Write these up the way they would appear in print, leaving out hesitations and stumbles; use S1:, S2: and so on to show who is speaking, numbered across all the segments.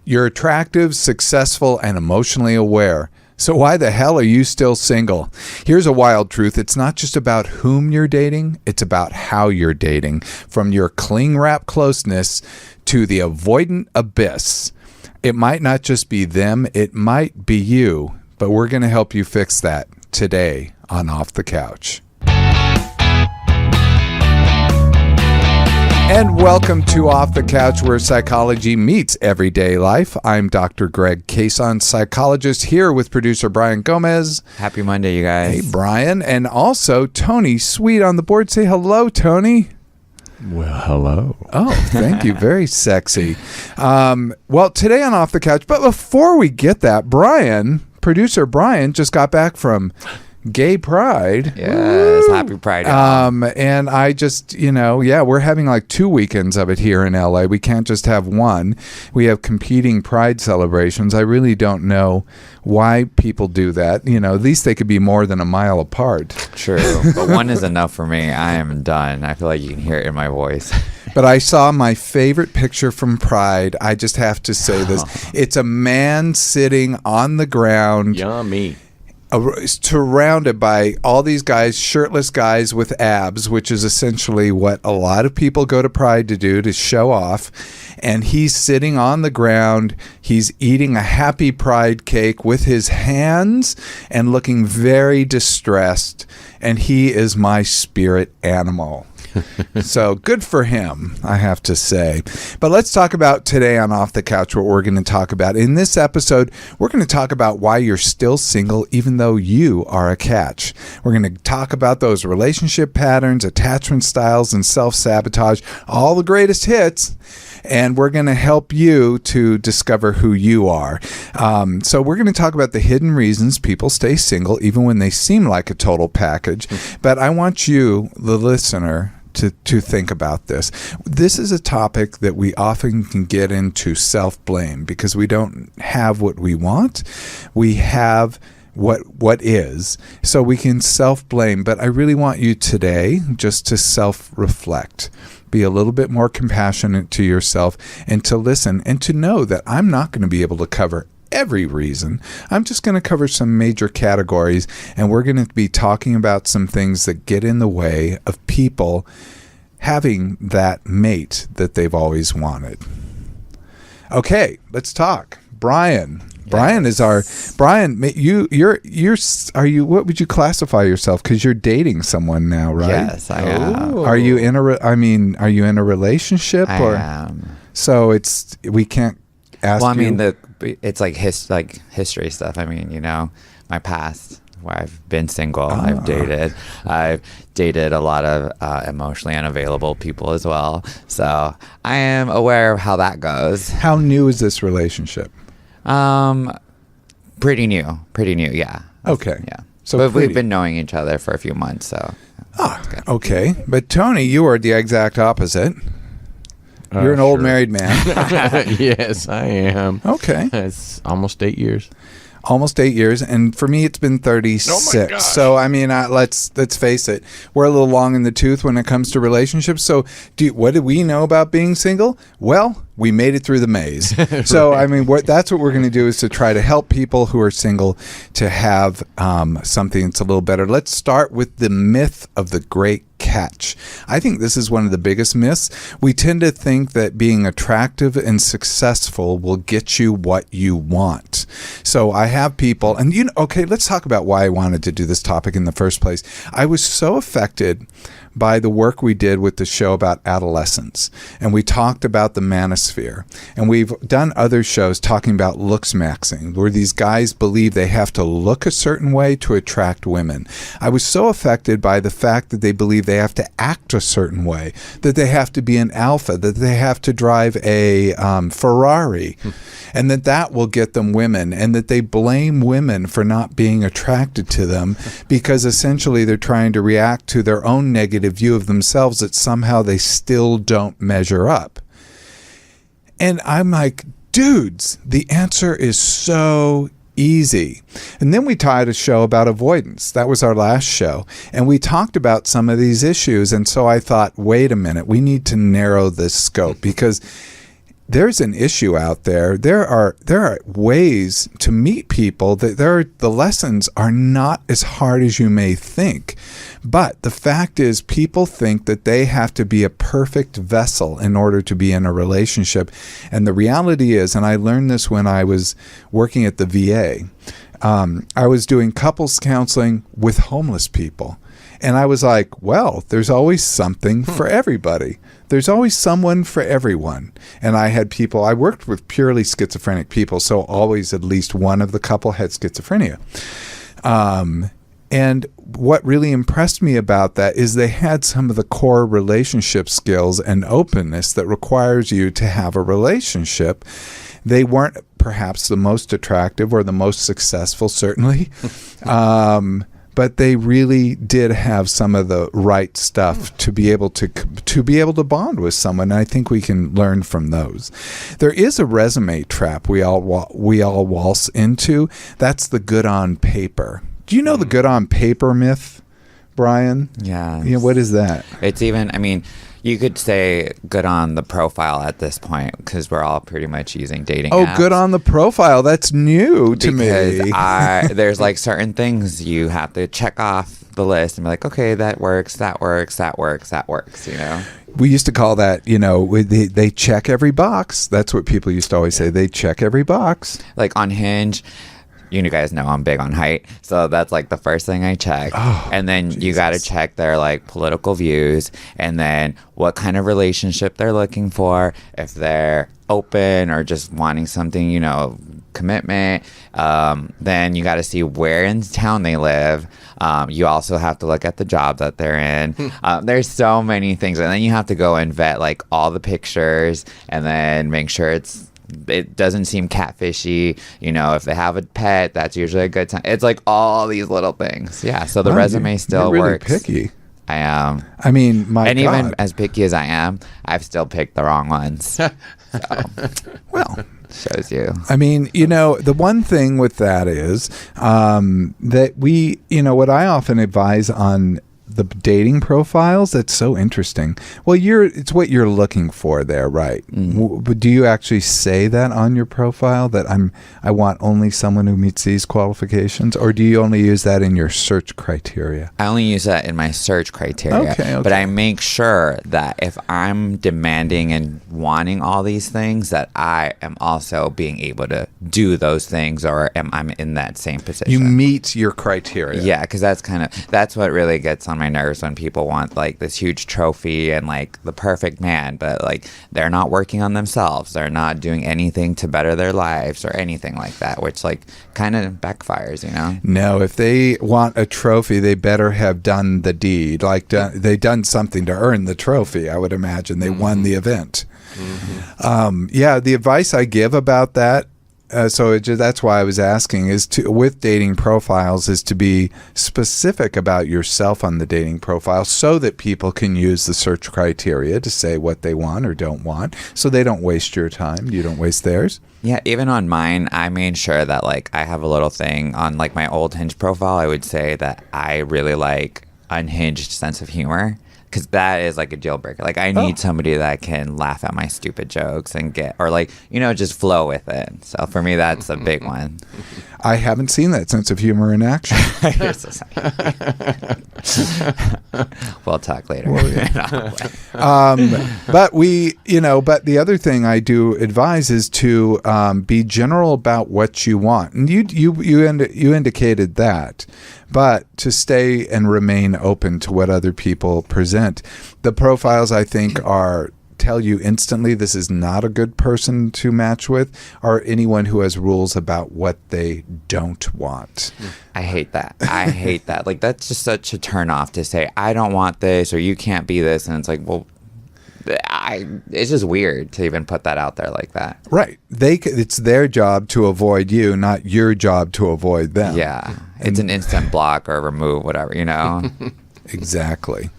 S1: You're attractive, successful, and emotionally aware. So why the hell are you still single? Here's a wild truth. It's not just about whom you're dating. It's about how you're dating. From your cling wrap closeness to the avoidant abyss. It might not just be them. It might be you. But we're going to help you fix that today on Off the Couch. And welcome to Off the Couch, where psychology meets everyday life. I'm Dr. Greg Cason, psychologist, here with producer Brian Gomez.
S2: Happy Monday, you guys.
S1: Hey, Brian. And also Tony Sweet on the board. Say hello, Tony.
S3: Well, hello.
S1: Oh, thank you. Very sexy. Well, today on Off the Couch, but before we get that, producer Brian just got back from Gay Pride.
S2: Yes, happy Pride.
S1: And I just, we're having like 2 weekends of it here in LA. We can't just have one. We have competing Pride celebrations. I really don't know why people do that. At least they could be more than a mile apart.
S2: True, but one is enough for me. I am done. I feel like you can hear it in my voice.
S1: But I saw my favorite picture from Pride. I just have to say this. It's a man sitting on the ground.
S3: Yummy.
S1: Surrounded by all these guys, shirtless guys with abs, which is essentially what a lot of people go to Pride to do, to show off. And he's sitting on the ground. He's eating a happy Pride cake with his hands and looking very distressed. And he is my spirit animal. So good for him, I have to say. But let's talk about today on Off the Couch what we're going to talk about. In this episode, we're going to talk about why you're still single even though you are a catch. We're going to talk about those relationship patterns, attachment styles, and self-sabotage, all the greatest hits. And we're going to help you to discover who you are. So we're going to talk about the hidden reasons people stay single even when they seem like a total package. But I want you, the listener, to think about this. This is a topic that we often can get into self-blame because we don't have what we want. We have what is. So we can self-blame. But I really want you today just to self-reflect. Be a little bit more compassionate to yourself and to listen and to know that I'm not going to be able to cover every reason. I'm just going to cover some major categories, and we're going to be talking about some things that get in the way of people having that mate that they've always wanted. Okay, let's talk. Brian. Yes. Brian, what would you classify yourself? Because you're dating someone now, right?
S2: Yes, I am.
S1: Are you in a relationship?
S2: I am.
S1: So we can't ask you.
S2: Well, I mean, it's like history stuff. I mean, my past, where I've been single, I've dated a lot of emotionally unavailable people as well. So I am aware of how that goes.
S1: How new is this relationship?
S2: Pretty new, yeah.
S1: Okay.
S2: Yeah.
S1: So
S2: we've been knowing each other for a few months, so.
S1: Okay. But Tony, you are the exact opposite. You're an old married man.
S3: Yes, I am.
S1: Okay.
S3: It's almost 8 years.
S1: Almost 8 years, and for me, it's been 36.
S3: Oh my gosh.
S1: So, I mean, let's face it. We're a little long in the tooth when it comes to relationships. So, what do we know about being single? Well, we made it through the maze.
S3: Right.
S1: So, I mean, that's what we're going to do is to try to help people who are single to have something that's a little better. Let's start with the myth of the great catch. I think this is one of the biggest myths. We tend to think that being attractive and successful will get you what you want. So I have people, and let's talk about why I wanted to do this topic in the first place. I was so affected by the work we did with the show about adolescence. And we talked about the manosphere. And we've done other shows talking about looks maxing, where these guys believe they have to look a certain way to attract women. I was so affected by the fact that they believe they have to act a certain way, that they have to be an alpha, that they have to drive a Ferrari, and that will get them women, and that they blame women for not being attracted to them because essentially they're trying to react to their own negative view of themselves that somehow they still don't measure up. And I'm like, dudes, the answer is so easy. And then we tied a show about avoidance. That was our last show. And we talked about some of these issues. And so I thought, wait a minute, we need to narrow this scope because there's an issue out there. There are ways to meet people that the lessons are not as hard as you may think. But the fact is, people think that they have to be a perfect vessel in order to be in a relationship. And the reality is, and I learned this when I was working at the VA, I was doing couples counseling with homeless people. And I was like, well, there's always something for everybody. There's always someone for everyone. And I worked with purely schizophrenic people, so always at least one of the couple had schizophrenia. And what really impressed me about that is they had some of the core relationship skills and openness that requires you to have a relationship. They weren't perhaps the most attractive or the most successful, certainly. But they really did have some of the right stuff to be able to bond with someone. And I think we can learn from those. There is a resume trap we all waltz into. That's the good on paper. Do you know the good on paper myth, Brian?
S2: Yeah.
S1: What is that?
S2: It's even, I mean, you could say good on the profile at this point because we're all pretty much using dating apps.
S1: Good on the profile. That's new to me.
S2: There's like certain things you have to check off the list and be like, okay, that works, that works, that works, that works,
S1: We used to call that, they check every box. That's what people used to always say. They check every box.
S2: Like on Hinge, you guys know I'm big on height, so that's like the first thing I check. And then you got to check their like political views, and then what kind of relationship they're looking for, if they're open or just wanting something, commitment. Then you got to see where in town they live. You also have to look at the job that they're in. There's so many things, and then you have to go and vet like all the pictures, and then make sure it doesn't seem catfishy. If they have a pet, that's usually a good time. It's like all these little things. Yeah. So the resume still
S1: you're really
S2: works.
S1: Picky.
S2: I am.
S1: I mean, God.
S2: Even as picky as I am, I've still picked the wrong ones. So,
S1: well,
S2: shows you.
S1: I mean, the one thing with that is that we, what I often advise on the dating profiles, that's so interesting. Well, it's what you're looking for there, right? But do you actually say that on your profile that I want only someone who meets these qualifications, or do you only use that in your search criteria?
S2: I only use that in my search criteria.
S1: Okay.
S2: But I make sure that if I'm demanding and wanting all these things, that I am also being able to do those things, or I'm in that same position.
S1: You meet your criteria.
S2: Yeah, because that's what really gets on my nerves when people want like this huge trophy and like the perfect man, but like they're not working on themselves. They're not doing anything to better their lives or anything like that, which like kind of backfires,
S1: No, if they want a trophy, they better have done the deed. Like they done something to earn the trophy. I would imagine they won the event. The advice I give about that. That's why I was asking with dating profiles is to be specific about yourself on the dating profile so that people can use the search criteria to say what they want or don't want, so they don't waste your time. You don't waste theirs.
S2: Yeah, even on mine, I made sure that like I have a little thing on like my old Hinge profile. I would say that I really like unhinged sense of humor. Because that is like a deal breaker. Like I need somebody that can laugh at my stupid jokes and just flow with it. So for me, that's a big one.
S1: I haven't seen that sense of humor in action.
S2: We'll talk later.
S1: But the other thing I do advise is to be general about what you want. And you indicated that. But to stay and remain open to what other people present. The profiles, I think, tell you instantly this is not a good person to match with, or anyone who has rules about what they don't want.
S2: I hate that. Like, that's just such a turnoff to say, I don't want this, or you can't be this. And it's like, well, it's just weird to even put that out there like that.
S1: Right. It's their job to avoid you, not your job to avoid them.
S2: Yeah. It's an instant block or remove, whatever,
S1: Exactly.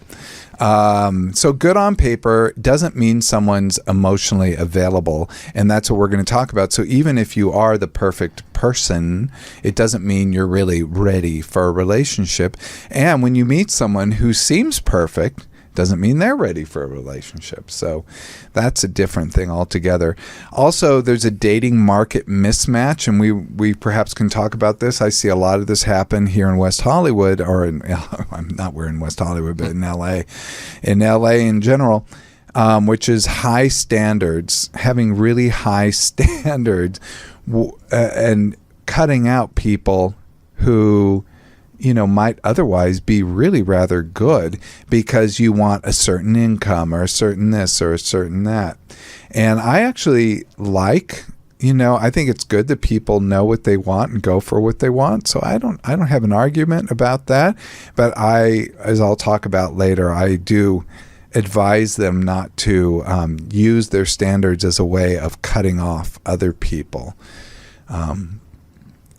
S1: So good on paper doesn't mean someone's emotionally available, and that's what we're going to talk about. So even if you are the perfect person, it doesn't mean you're really ready for a relationship. And when you meet someone who seems perfect, doesn't mean they're ready for a relationship. So that's a different thing altogether. Also, there's a dating market mismatch, and we perhaps can talk about this. I see a lot of this happen here in West Hollywood, or we're in West Hollywood, but in LA in general, which is high standards, having really high standards, and cutting out people who might otherwise be really rather good because you want a certain income or a certain this or a certain that. And I actually I think it's good that people know what they want and go for what they want. So I don't have an argument about that. But as I'll talk about later, I do advise them not to use their standards as a way of cutting off other people.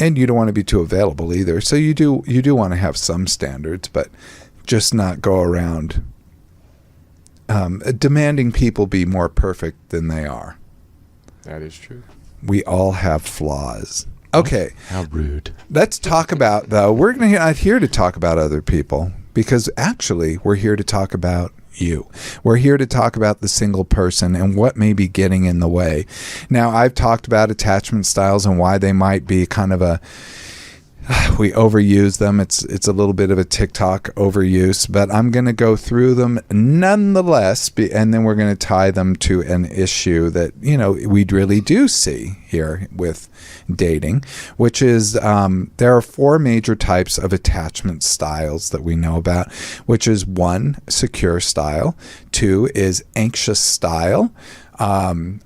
S1: And you don't want to be too available either. So you do want to have some standards, but just not go around demanding people be more perfect than they are.
S3: That is true.
S1: We all have flaws. Okay.
S3: How rude.
S1: Let's talk about, though, we're not here to talk about other people, because actually we're here to talk about you. We're here to talk about the single person and what may be getting in the way. Now, I've talked about attachment styles and why they might be kind of we overuse them. It's a little bit of a TikTok overuse, but I'm going to go through them nonetheless, and then we're going to tie them to an issue that, we really do see here with dating, which is there are 4 major types of attachment styles that we know about, which is 1, secure style, 2 is anxious style,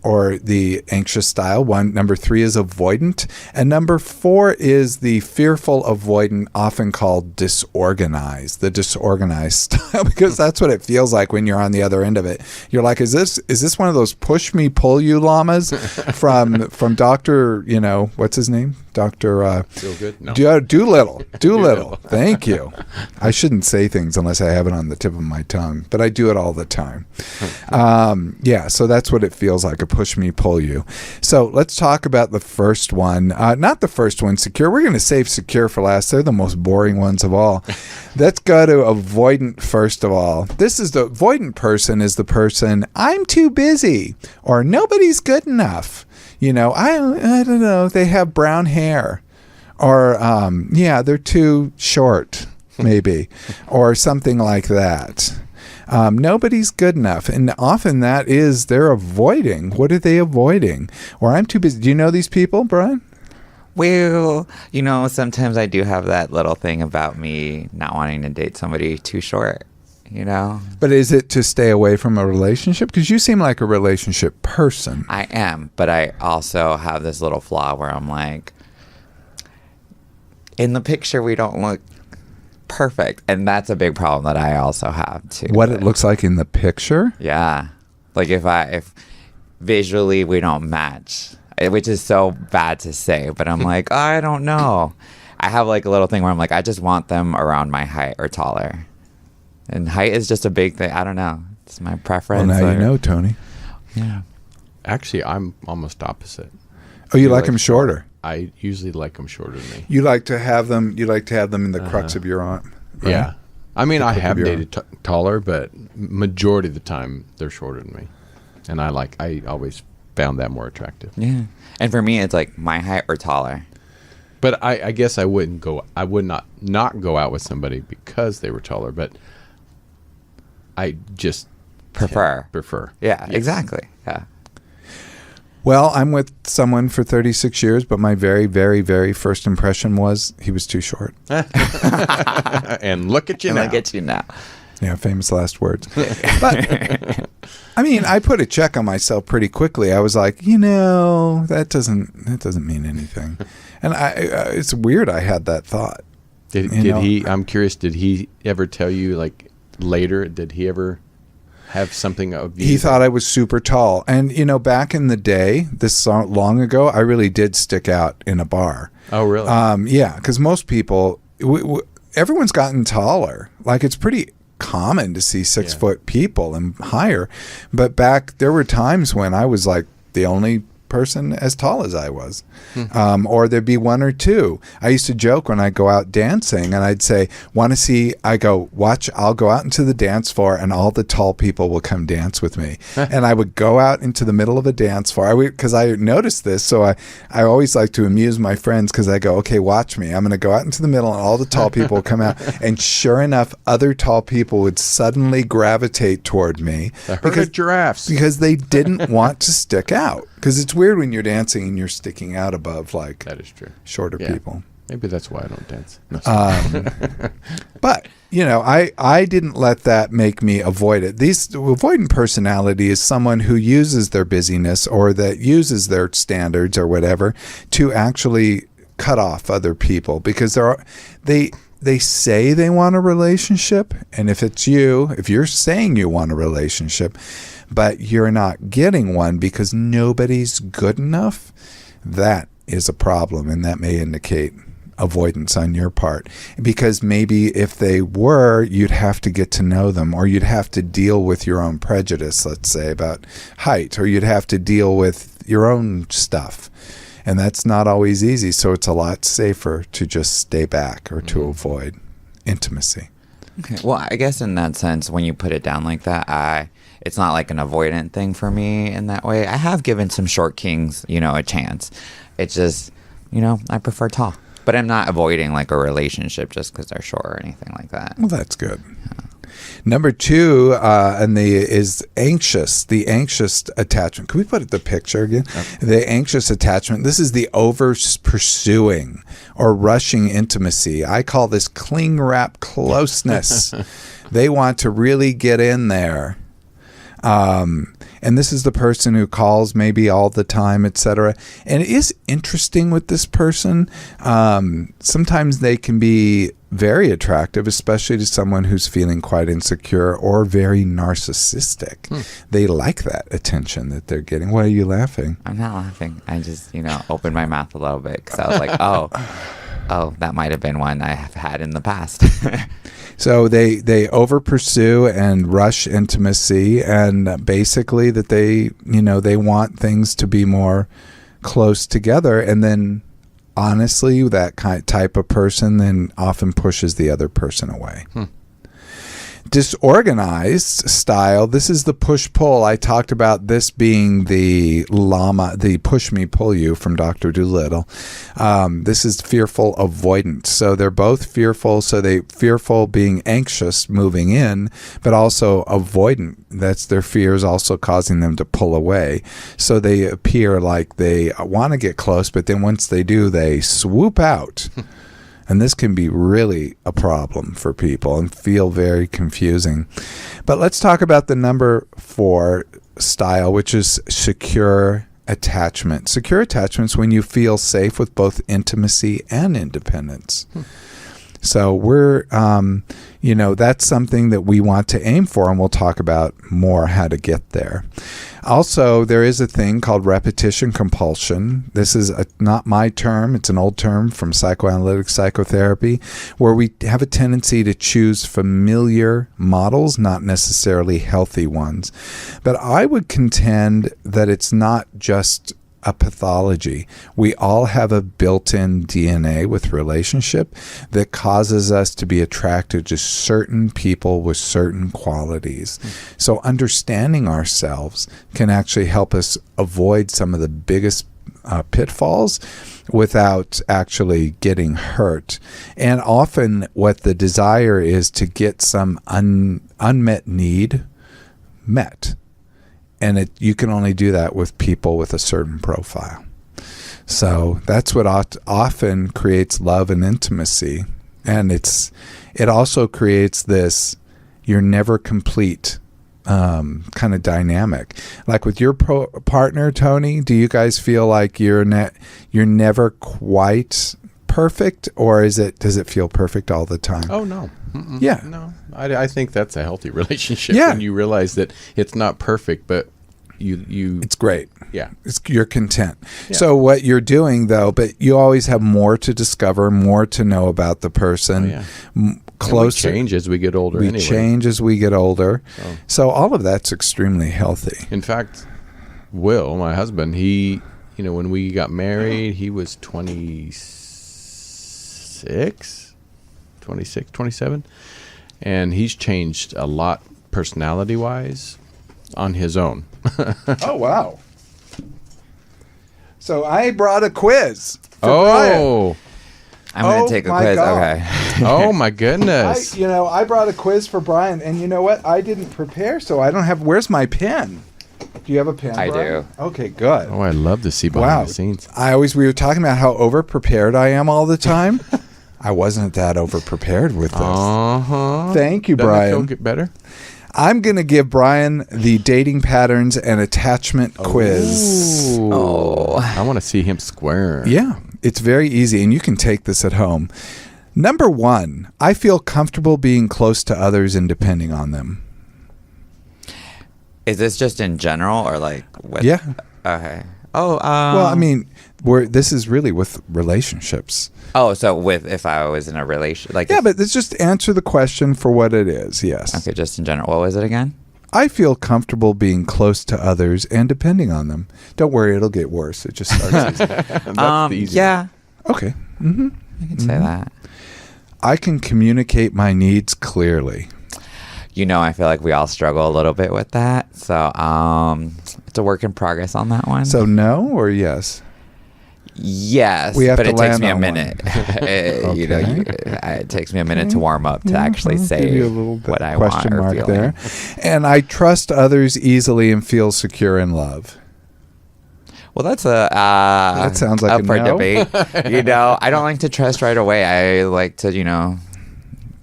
S1: or the anxious style. Number 3 is avoidant, and number 4 is the fearful avoidant, often called disorganized. The disorganized style, because that's what it feels like when you're on the other end of it. You're like, is this one of those push me pull you llamas from Dr. What's his name? Dr. Doolittle. Thank you. I shouldn't say things unless I have it on the tip of my tongue, but I do it all the time. So that's what it feels like, a push me, pull you. So let's talk about the first one. Not the first one, secure. We're going to save secure for last. They're the most boring ones of all. Let's go to avoidant first of all. This is the avoidant person is the person, I'm too busy, or nobody's good enough. I don't know, they have brown hair, or they're too short, maybe, or something like that. Nobody's good enough. And often that is, they're avoiding. What are they avoiding? Or I'm too busy. Do you know these people, Brian?
S2: Well, sometimes I do have that little thing about me not wanting to date somebody too short,
S1: But is it to stay away from a relationship? Because you seem like a relationship person.
S2: I am, but I also have this little flaw where I'm like, in the picture we don't look perfect, and that's a big problem that I also have too.
S1: What it looks like in the picture?
S2: Yeah, like if visually we don't match, which is so bad to say, but I'm like, I don't know. I have like a little thing where I'm like, I just want them around my height or taller, and height is just a big thing. I don't know. It's my preference.
S1: Well, now you know, Tony.
S2: Yeah.
S3: Actually, I'm almost opposite.
S1: Oh, you like them shorter?
S3: I usually like them shorter than me.
S1: You like to have them. You like to have them in the crux of your arm. Right?
S3: Yeah. I mean, I have dated taller, but majority of the time they're shorter than me, and I always found that more attractive.
S2: Yeah. And for me, it's like my height or taller.
S3: But I guess I would not go out with somebody because they were taller, but I just
S2: prefer. Yeah,
S3: yes.
S2: Exactly. Yeah.
S1: Well, I'm with someone for 36 years, but my very, very, very first impression was he was too short.
S3: And look at you now.
S2: Look at you now.
S1: Yeah, famous last words. But I mean, I put a check on myself pretty quickly. I was like, that doesn't mean anything. And it's weird I had that thought.
S3: Did he? I'm curious. Did he ever tell you like later? Did he ever have something of you?
S1: He thought I was super tall, and back in the day, this long ago, I really did stick out in a bar.
S3: Oh, really?
S1: Yeah, because most people, everyone's gotten taller. Like it's pretty common to see 6-foot people and higher, but there were times when I was like the only person as tall as I was. Or there'd be one or two. I used to joke when I go out dancing and I'd say, want to see, I go, watch, I'll go out into the dance floor and all the tall people will come dance with me. And I would go out into the middle of a dance floor because I noticed this. So I always like to amuse my friends because I go, okay, watch me. I'm going to go out into the middle and all the tall people will come out. And sure enough, other tall people would suddenly gravitate toward me.
S3: The herd of giraffes.
S1: Because they didn't want to stick out. Because it's weird when you're dancing and you're sticking out above like
S3: that is true.
S1: Shorter people.
S3: Maybe that's why I don't dance. No,
S1: but, you know, I didn't let that make me avoid it. Avoidant personality is someone who uses their busyness or that uses their standards or whatever to actually cut off other people because they say they want a relationship. And if you're saying you want a relationship, but you're not getting one because nobody's good enough, that is a problem. And that may indicate avoidance on your part. Because maybe if they were, you'd have to get to know them, or you'd have to deal with your own prejudice, let's say, about height, or you'd have to deal with your own stuff. And that's not always easy. So it's a lot safer to just stay back or to avoid intimacy.
S2: Okay. Well, I guess in that sense, when you put it down like that, it's not like an avoidant thing for me in that way. I have given some short kings, a chance. It's just, I prefer tall. But I'm not avoiding like a relationship just because they're short or anything like that.
S1: Well, that's good. Yeah. Number 2, is anxious. The anxious attachment. Can we put the picture again? Okay. The anxious attachment. This is the over pursuing or rushing intimacy. I call this cling wrap closeness. They want to really get in there. And this is the person who calls maybe all the time, etc. And it is interesting with this person. Sometimes they can be very attractive, especially to someone who's feeling quite insecure or very narcissistic. They like that attention that they're getting. Why are you laughing?
S2: I'm not laughing. I just, opened my mouth a little bit because I was like, oh, that might have been one I have had in the past.
S1: So they over pursue and rush intimacy, and basically that they want things to be more close together, and then honestly that type of person then often pushes the other person away. Disorganized style. This is the push-pull. I talked about this being the llama, the push me, pull you from Dr. Dolittle. This is fearful avoidance. So they're both fearful. So they fearful being anxious, moving in, but also avoidant. That's their fears also causing them to pull away. So they appear like they want to get close, but then once they do, they swoop out. And this can be really a problem for people and feel very confusing. But let's talk about the number 4 style, which is secure attachment. Secure attachment is when you feel safe with both intimacy and independence. So we're, that's something that we want to aim for, and we'll talk about more how to get there. Also, there is a thing called repetition compulsion. This is not my term. It's an old term from psychoanalytic psychotherapy, where we have a tendency to choose familiar models, not necessarily healthy ones. But I would contend that it's not just a pathology. We all have a built-in DNA with relationship that causes us to be attracted to certain people with certain qualities. So understanding ourselves can actually help us avoid some of the biggest pitfalls without actually getting hurt. And often what the desire is to get some unmet need met. And you can only do that with people with a certain profile. So that's what often creates love and intimacy. And it also creates this you're never complete kind of dynamic. Like with your partner, Tony, do you guys feel like you're never quite perfect, or does it feel perfect all the time?
S3: Oh, no.
S1: Yeah.
S3: No, I think that's a healthy relationship when you realize that it's not perfect, but you
S1: it's great.
S3: Yeah.
S1: You're content. Yeah. So what you're doing, though, but you always have more to discover, more to know about the person.
S3: Oh, yeah. Closer. We change as we get older.
S1: We change as we get older. So all of that's extremely healthy.
S3: In fact, Will, my husband, he when we got married, he was 26, 27. And he's changed a lot personality-wise on his own.
S1: Oh, wow. So I brought a quiz for Brian.
S2: I'm going to take a quiz.
S1: God.
S2: Okay.
S3: Oh, my goodness.
S1: I brought a quiz for Brian, and you know what? I didn't prepare, so I don't have. Where's my pen? Do you have a pen?
S2: I
S1: Brian?
S2: do.
S1: Okay, good.
S3: Oh, I love to see behind the scenes.
S1: We were talking about how over prepared I am all the time. I wasn't that over prepared with this. Thank you,
S3: Doesn't
S1: Brian.
S3: it feel get better?
S1: I'm going to give Brian the dating patterns and attachment quiz.
S2: Oh.
S3: I want to see him square.
S1: Yeah, it's very easy, and you can take this at home. Number 1, I feel comfortable being close to others and depending on them.
S2: Is this just in general or like with?
S1: Yeah.
S2: Okay. Oh,
S1: Well, I mean, this is really with relationships.
S2: Oh, so if I was in a relation, like
S1: Yeah, but let's just answer the question for what it is. Yes.
S2: okay, just in general. What was it again?
S1: I feel comfortable being close to others and depending on them. Don't worry, it'll get worse. It just starts easy.
S3: That's the easy
S2: Yeah,
S1: Okay. Mm-hmm.
S2: you can say that.
S1: I can communicate my needs clearly.
S2: I feel like we all struggle a little bit with that. So, it's a work in progress on that one.
S1: So no or yes?
S2: Yes,
S1: We have
S2: but
S1: to
S2: it takes
S1: land
S2: me a
S1: on
S2: minute. it takes me a minute to warm up to
S1: Yeah,
S2: actually
S1: I'll
S2: say
S1: give you a little bit
S2: what I
S1: question
S2: want or
S1: mark
S2: feel.
S1: there. And I trust others easily and feel secure in love.
S2: Well, that's that
S1: sounds like
S2: up
S1: a
S2: for
S1: no.
S2: debate. I don't like to trust right away. I like to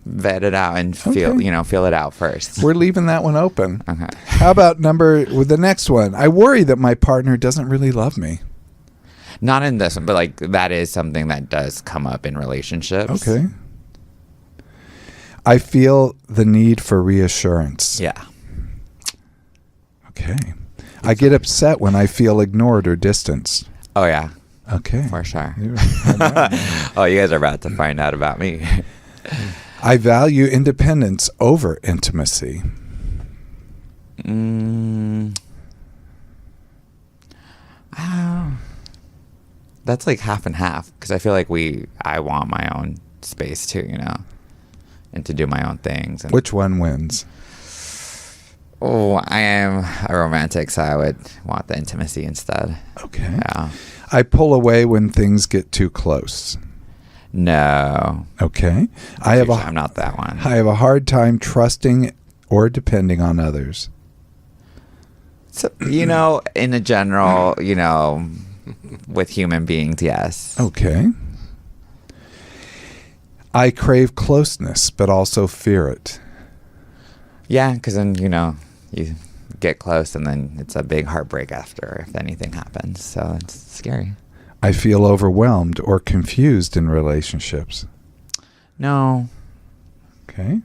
S2: vet it out and feel
S1: Okay.
S2: feel it out first.
S1: We're leaving that one open.
S2: Okay.
S1: How about the next one? I worry that my partner doesn't really love me.
S2: Not in this one, but like that is something that does come up in relationships.
S1: Okay. I feel the need for reassurance.
S2: Yeah.
S1: Okay. I get upset when I feel ignored or distanced.
S2: Oh yeah,
S1: Okay.
S2: for sure.
S1: You-
S2: Oh, you guys are about to find out about me.
S1: I value independence over intimacy.
S2: That's like half and half because I feel like I want my own space too, and to do my own things. And,
S1: Which one wins?
S2: oh, I am a romantic, so I would want the intimacy instead.
S1: Okay.
S2: Yeah.
S1: I pull away when things get too close.
S2: No.
S1: Okay.
S2: I'm not that one.
S1: I have a hard time trusting or depending on others.
S2: So, in a general, with human beings, yes.
S1: Okay. I crave closeness, but also fear it.
S2: Yeah, because then, you get close and then it's a big heartbreak after if anything happens. So it's scary.
S1: I feel overwhelmed or confused in relationships.
S2: No.
S1: Okay.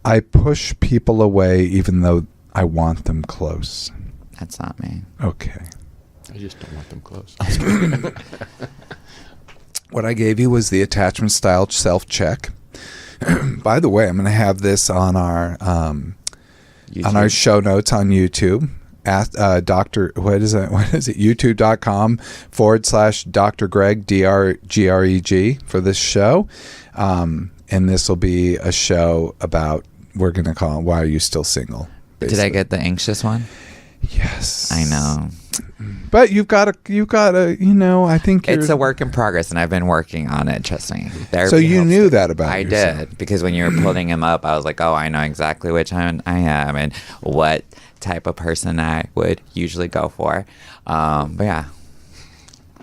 S1: I push people away even though I want them close.
S2: That's not me.
S1: Okay.
S3: I just don't want them close.
S1: What I gave you was the attachment style self-check. By the way, I'm going to have this on our show notes on YouTube. At what is it? YouTube.com/Dr. Greg DRGREG for this show. And this will be a show about, we're going to call it Why Are You Still Single?
S2: Did I get the anxious one?
S1: Yes.
S2: I know.
S1: But you've got to, I think
S2: It's a work in progress, and I've been working on it. Trust me. Therapy
S1: So you
S2: helps
S1: knew
S2: it.
S1: that about
S2: I
S1: yourself.
S2: did, because when you were pulling him up, I was like, oh, I know exactly which one I am and what type of person I would usually go for. But yeah.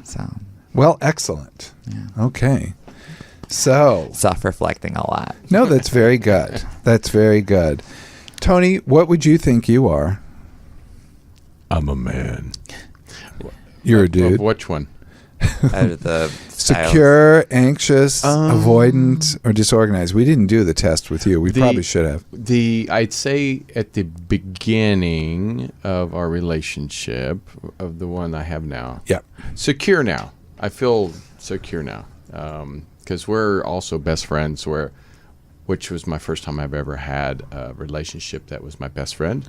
S2: So.
S1: Well, excellent.
S2: Yeah.
S1: Okay. So.
S2: Self-reflecting a lot.
S1: No, that's very good. That's very good. Tony, what would you think you are?
S3: I'm a man.
S1: You're a
S3: Of
S1: dude.
S3: which one?
S2: Out of the styles.
S1: Secure, anxious, avoidant, or disorganized. We didn't do the test with you. We probably should have.
S3: I'd say at the beginning of our relationship, of the one I have now.
S1: Yeah.
S3: Secure now. I feel secure now. Because we're also best friends, which was my first time I've ever had a relationship that was my best friend.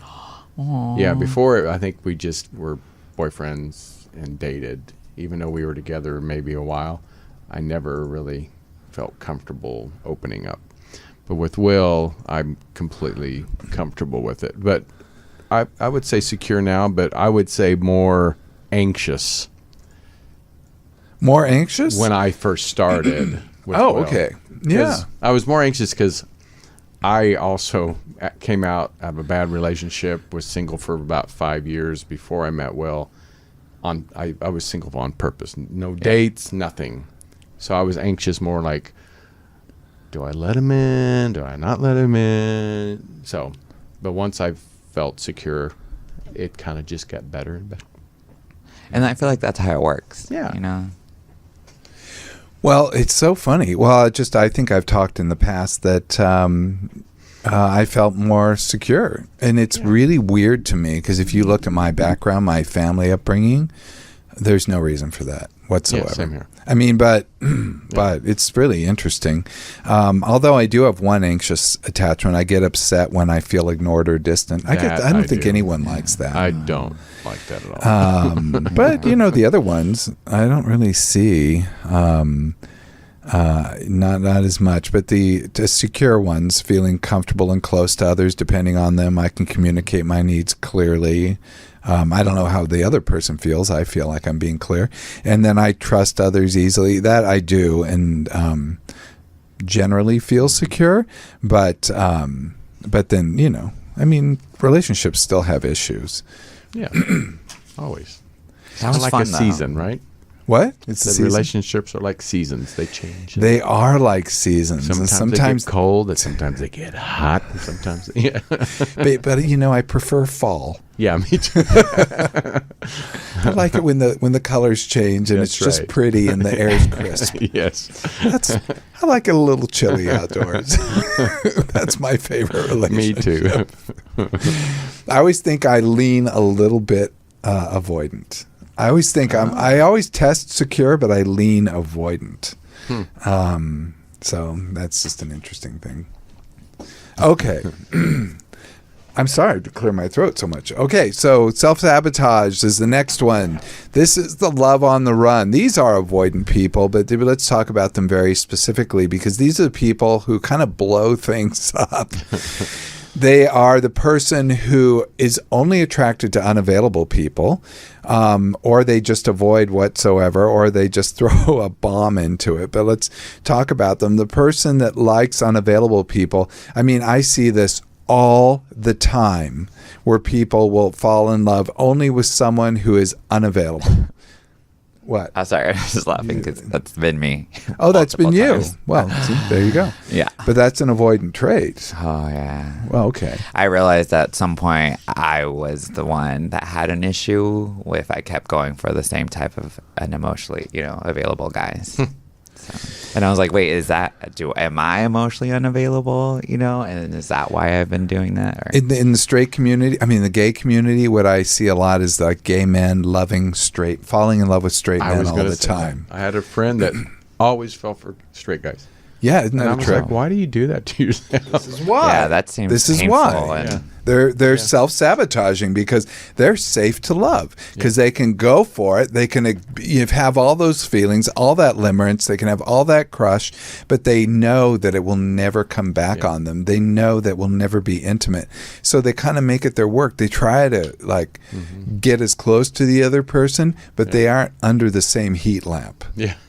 S3: Yeah, before I think we just were boyfriends and dated, even though we were together maybe a while, I never really felt comfortable opening up. But with Will, I'm completely comfortable with it. But I would say secure now, but I would say more anxious.
S1: More anxious?
S3: When I first started with
S1: Oh,
S3: Will.
S1: okay. Yeah.
S3: I was more anxious because I also came out of a bad relationship, was single for about 5 years before I met Will. I was single on purpose. No dates, nothing. So I was anxious more like, do I let him in? Do I not let him in? So, but once I felt secure, it kind of just got better and better.
S2: And I feel like that's how it works.
S3: Yeah.
S2: You know?
S1: Well, it's so funny. Well, I think I've talked in the past that I felt more secure. And it's really weird to me because if you look at my background, my family upbringing, there's no reason for that whatsoever.
S3: Yeah, same here.
S1: I mean, but it's really interesting. Although I do have one anxious attachment. I get upset when I feel ignored or distant. I don't think anyone likes that.
S3: I don't like that at all.
S1: But the other ones I don't really see. Not as much, but the secure ones, feeling comfortable and close to others, depending on them, I can communicate my needs clearly. I don't know how the other person feels. I feel like I'm being clear, and then I trust others easily. That I do, and generally feel secure. But then I mean, relationships still have issues.
S3: Yeah, always.
S2: That was
S3: like
S2: fun,
S3: a
S2: though.
S3: season, right?
S1: What? It's
S3: The
S1: a season?
S3: relationships are like seasons. They change.
S1: They are like seasons.
S3: Sometimes they get cold, and sometimes they get hot, and sometimes yeah.
S1: but I prefer fall.
S3: Yeah, me too.
S1: I like it when the colors change and
S3: That's
S1: it's just
S3: right.
S1: pretty and the air's crisp.
S3: Yes.
S1: I like it a little chilly outdoors. That's my favorite relationship.
S3: Me too.
S1: I always think I lean a little bit avoidant. I always think I always test secure, but I lean avoidant. So that's just an interesting thing. Okay. I'm sorry to clear my throat so much. Okay, so self-sabotage is the next one. This is the love on the run. These are avoidant people, but let's talk about them very specifically because these are the people who kind of blow things up. They are the person who is only attracted to unavailable people, or they just avoid whatsoever, or they just throw a bomb into it. But let's talk about them. The person that likes unavailable people, I mean, I see this all the time where people will fall in love only with someone who is unavailable. What?
S2: I'm sorry, I was just laughing because that's been me.
S1: Oh, that's been you.
S2: times.
S1: Well, see, there you go.
S2: Yeah.
S1: But that's an avoidant trait.
S2: Oh, yeah.
S1: Well, okay.
S2: I realized at some point I was the one that had an issue if I kept going for the same type of an emotionally, available guys. And I was like, wait, am I emotionally unavailable? And is that why I've been doing that? Or?
S1: In the straight community, I mean, the gay community, what I see a lot is like gay men falling in love with straight men all the time.
S3: I had a friend that always fell for straight guys.
S1: Yeah, isn't
S3: And I
S1: that a
S3: was
S1: trick?
S3: like, why do you do that to yourself?
S1: This is why.
S2: Yeah, that seems
S1: This is
S2: painful
S1: why.
S2: and-
S1: They're self-sabotaging because they're safe to love because they can go for it. They can have all those feelings, all that limerence. They can have all that crush, but they know that it will never come back on them. They know that will never be intimate. So they kind of make it their work. They try to get as close to the other person, but they aren't under the same heat lamp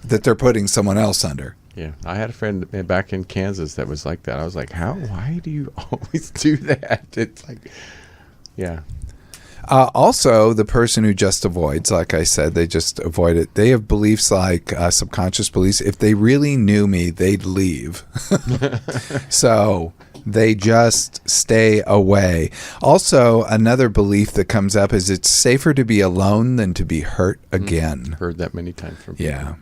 S1: that they're putting someone else under.
S3: Yeah, I had a friend back in Kansas that was like that. I was like, why do you always do that? It's like, yeah.
S1: Also, the person who just avoids, like I said, they just avoid it. They have beliefs like subconscious beliefs. If they really knew me, they'd leave. So they just stay away. Also, another belief that comes up is it's safer to be alone than to be hurt again.
S3: Heard that many times from people.
S1: Yeah.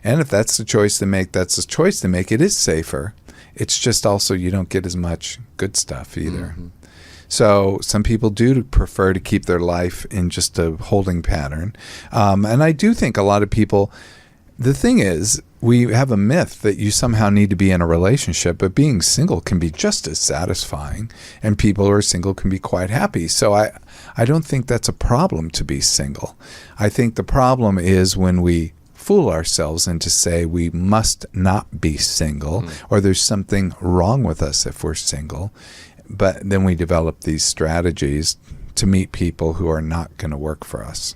S1: And if that's the choice to make, that's the choice to make. It is safer. It's just also you don't get as much good stuff either. Mm-hmm. So some people do prefer to keep their life in just a holding pattern. And I do think a lot of people, the thing is, we have a myth that you somehow need to be in a relationship, but being single can be just as satisfying, and people who are single can be quite happy. So I don't think that's a problem to be single. I think the problem is when we fool ourselves into say we must not be single, or there's something wrong with us if we're single, but then we develop these strategies to meet people who are not going to work for us.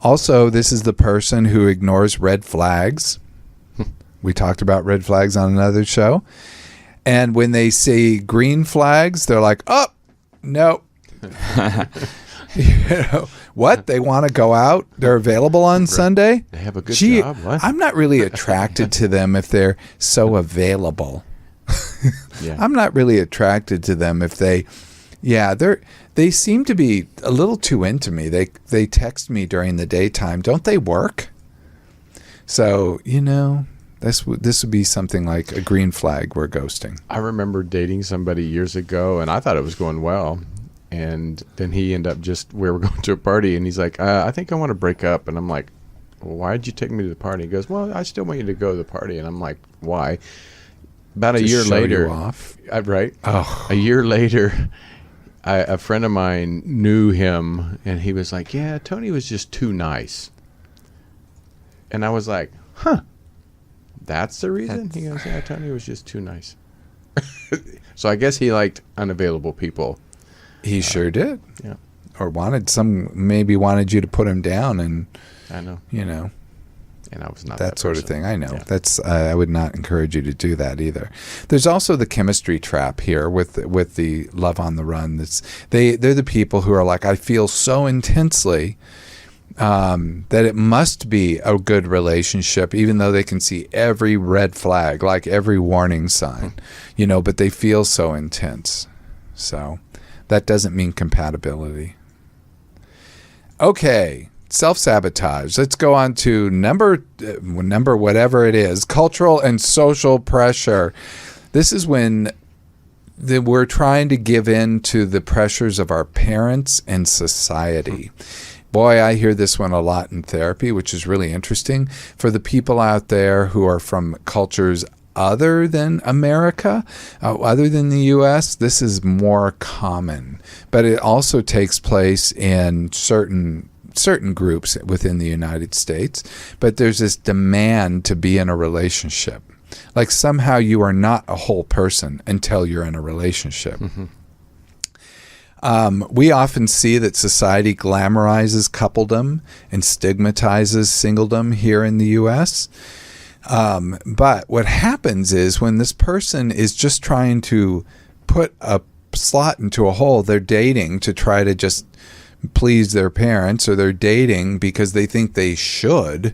S1: Also, this is the person who ignores red flags. We talked about red flags on another show. And when they see green flags, they're like, oh, no. What? They want to go out? They're available on Sunday?
S3: They have a good job. What?
S1: I'm not really attracted to them if they're so available.
S3: Yeah.
S1: I'm not really attracted to them if they seem to be a little too into me. They text me during the daytime. Don't they work? So, this would be something like a green flag we're ghosting.
S3: I remember dating somebody years ago, and I thought it was going well. And then he ended up we were going to a party, and he's like, I think I want to break up. And I'm like, well, why did you take me to the party? He goes, well, I still want you to go to the party. And I'm like, why? About a year later.
S1: You off?
S3: Right?
S1: Oh.
S3: A year later, a friend of mine knew him, and he was like, yeah, Tony was just too nice. And I was like, huh, that's the reason? He goes, yeah, Tony was just too nice. So I guess he liked unavailable people.
S1: He sure did.
S3: Yeah.
S1: Or maybe wanted you to put him down, and
S3: I know. And I was not
S1: that sort
S3: person.
S1: of thing. I know.
S3: Yeah.
S1: That's I would not encourage you to do that either. There's also the chemistry trap here with the love on the run. They're the people who are like, I feel so intensely that it must be a good relationship, even though they can see every red flag, like every warning sign, but they feel so intense. So that doesn't mean compatibility. Okay. Self-sabotage. Let's go on to number whatever it is, cultural and social pressure. This is when we're trying to give in to the pressures of our parents and society. Boy, I hear this one a lot in therapy, which is really interesting. For the people out there who are from cultures other than America, other than the U.S., this is more common. But it also takes place in certain groups within the United States, but there's this demand to be in a relationship. Like somehow you are not a whole person until you're in a relationship. We often see that society glamorizes coupledom and stigmatizes singledom here in the U.S. But what happens is when this person is just trying to put a slot into a hole, they're dating to try to just please their parents, or they're dating because they think they should,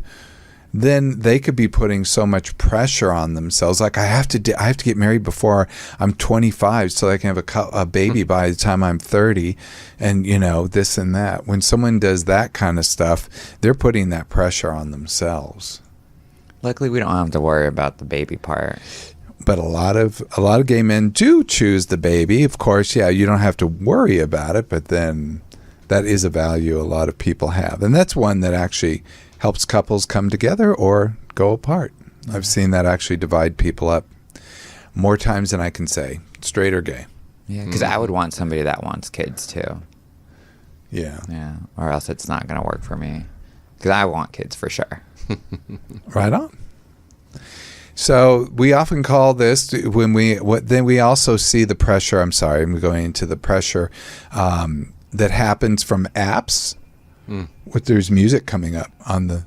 S1: then they could be putting so much pressure on themselves. Like, I have to get married before I'm 25 so I can have a baby by the time I'm 30, and this and that. When someone does that kind of stuff, they're putting that pressure on themselves.
S2: Luckily, we don't have to worry about the baby part.
S1: But a lot of gay men do choose the baby. Of course, yeah, you don't have to worry about it, but then that is a value a lot of people have. And that's one that actually helps couples come together or go apart. I've seen that actually divide people up more times than I can say, straight or gay.
S2: Yeah, because I would want somebody that wants kids too.
S1: Yeah.
S2: Yeah, or else it's not going to work for me. Because I want kids for sure.
S1: Right on. So we often call this then we also see the pressure. I'm going into the pressure that happens from apps. There's music coming up on the.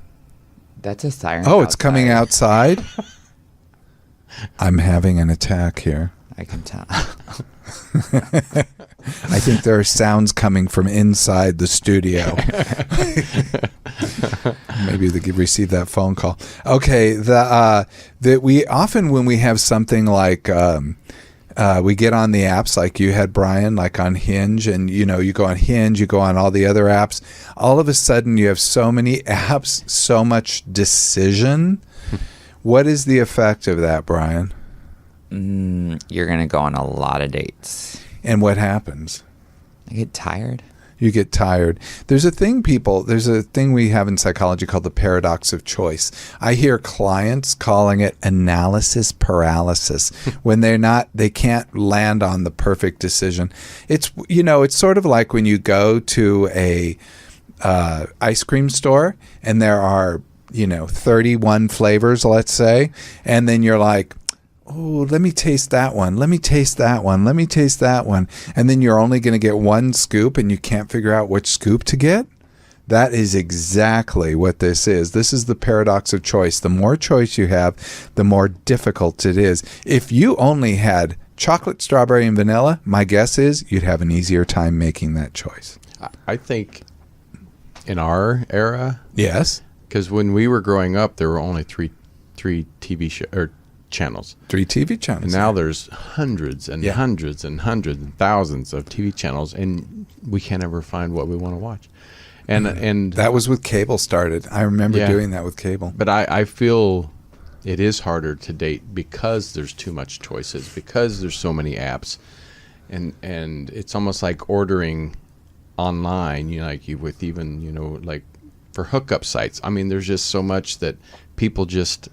S2: That's a siren.
S1: Oh, it's coming outside. I'm having an attack here.
S2: I can tell.
S1: I think there are sounds coming from inside the studio. Maybe they receive that phone call. Okay, that we often, when we have something like we get on the apps like you had, Brian, like on Hinge, and you go on Hinge, you go on all the other apps. All of a sudden, you have so many apps, so much decision. What is the effect of that, Brian?
S2: You're going to go on a lot of dates.
S1: And what happens?
S2: I get tired.
S1: You get tired. There's a thing we have in psychology called the paradox of choice. I hear clients calling it analysis paralysis when they can't land on the perfect decision. It's sort of like when you go to a ice cream store and there are 31 flavors, let's say, and then you're like, oh, let me taste that one. Let me taste that one. Let me taste that one. And then you're only going to get one scoop and you can't figure out which scoop to get. That is exactly what this is. This is the paradox of choice. The more choice you have, the more difficult it is. If you only had chocolate, strawberry, and vanilla, my guess is you'd have an easier time making that choice.
S3: I think in our era,
S1: yes,
S3: because when we were growing up, there were only three TV channels.
S1: 3 TV channels.
S3: And now there's hundreds and
S1: Yeah.
S3: hundreds and hundreds and thousands of TV channels, and we can't ever find what we want to watch. And
S1: that was with cable started. I remember
S3: Yeah.
S1: doing that with cable.
S3: But I feel it is harder to date because there's too much choices, because there's so many apps, and it's almost like ordering online. With even like for hookup sites. I mean, there's just so much that people just,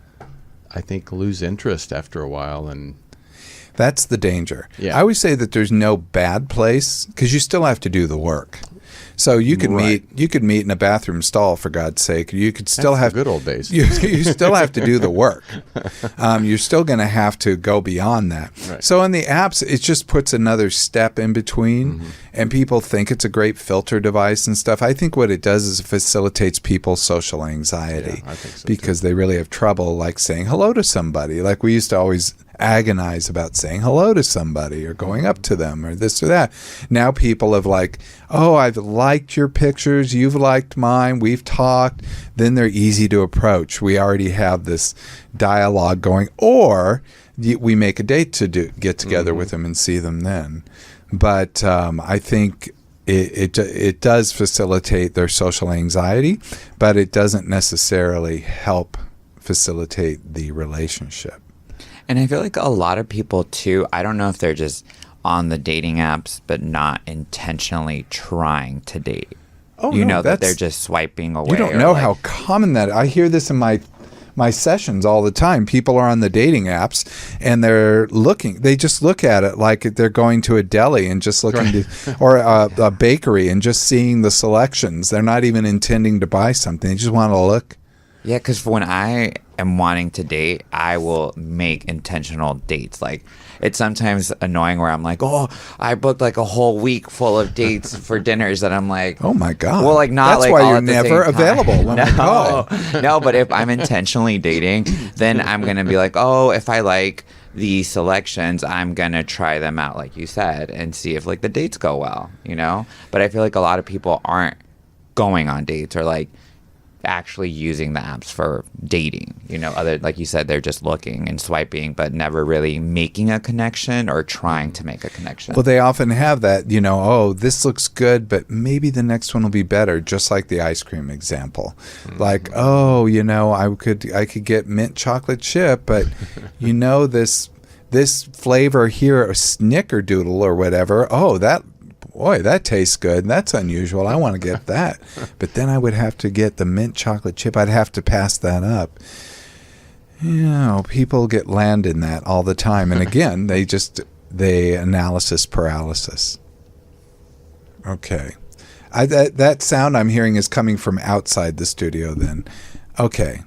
S3: I think, lose interest after a while. And
S1: That's the danger.
S3: Yeah.
S1: I always say that there's no bad place because you still have to do the work. So you could
S3: Right.
S1: meet in a bathroom stall, for God's sake. You could still
S3: That's
S1: have
S3: the good old days.
S1: You still have to do the work. You're still going to have to go beyond that.
S3: Right.
S1: So in the apps, it just puts another step in between, and people think it's a great filter device and stuff. I think what it does is it facilitates people's social anxiety
S3: Yeah, I think so,
S1: because they really have trouble like saying hello to somebody. Like we used to always agonize about saying hello to somebody or going up to them or this or that. Now people have like, oh, I've liked your pictures, you've liked mine, we've talked. Then they're easy to approach. We already have this dialogue going, or we make a date to get together with them and see them then. But I think it does facilitate their social anxiety, but it doesn't necessarily help facilitate the relationship.
S2: And I feel like a lot of people too, I don't know if they're just on the dating apps but not intentionally trying to date.
S1: Oh,
S2: you
S1: no,
S2: know that
S1: that's-
S2: they're just swiping away.
S1: You don't
S2: or
S1: know
S2: like-
S1: how common that. I hear this in my sessions all the time. People are on the dating apps and they're looking. They just look at it like they're going to a deli and just looking to, or a bakery and just seeing the selections. They're not even intending to buy something. They just want to look.
S2: Yeah, because when I am wanting to date, I will make intentional dates. Like, it's sometimes annoying where I'm like, oh, I booked like a whole week full of dates for dinners that I'm like,
S1: Oh my God.
S2: well, like not
S1: That's
S2: like
S1: why
S2: all
S1: you're
S2: at the
S1: never
S2: same time.
S1: available when I call.
S2: No, but if I'm intentionally dating, then I'm gonna be like, oh, if I like these selections, I'm gonna try them out, like you said, and see if like the dates go well, But I feel like a lot of people aren't going on dates or like actually using the apps for dating, other, like you said, they're just looking and swiping but never really making a connection or trying to make a connection.
S1: Well, they often have that, oh, this looks good, but maybe the next one will be better, just like the ice cream example. Like, oh, I could get mint chocolate chip, but this flavor here, a snickerdoodle or whatever, oh, that tastes good. That's unusual. I want to get that. But then I would have to get the mint chocolate chip. I'd have to pass that up. People get land in that all the time. And again, they analysis paralysis. Okay. That sound I'm hearing is coming from outside the studio then. Okay.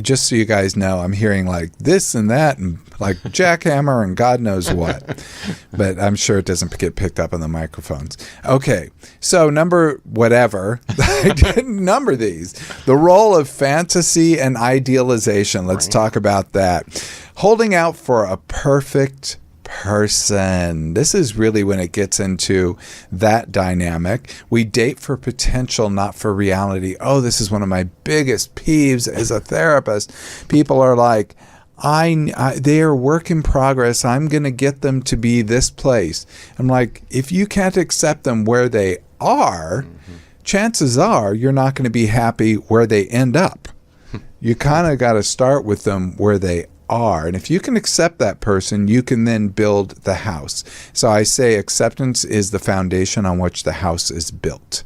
S1: Just so you guys know, I'm hearing like this and that and like jackhammer and God knows what. But I'm sure it doesn't get picked up on the microphones. Okay, so number whatever. I didn't number these. The role of fantasy and idealization. Let's talk about that. Holding out for a perfect person. This is really when it gets into that dynamic. We date for potential, not for reality. Oh, this is one of my biggest peeves as a therapist. People are like, they are work in progress. I'm going to get them to be this place. I'm like, if you can't accept them where they are, chances are you're not going to be happy where they end up. You kind of got to start with them where they are. And if you can accept that person, you can then build the house. So I say acceptance is the foundation on which the house is built.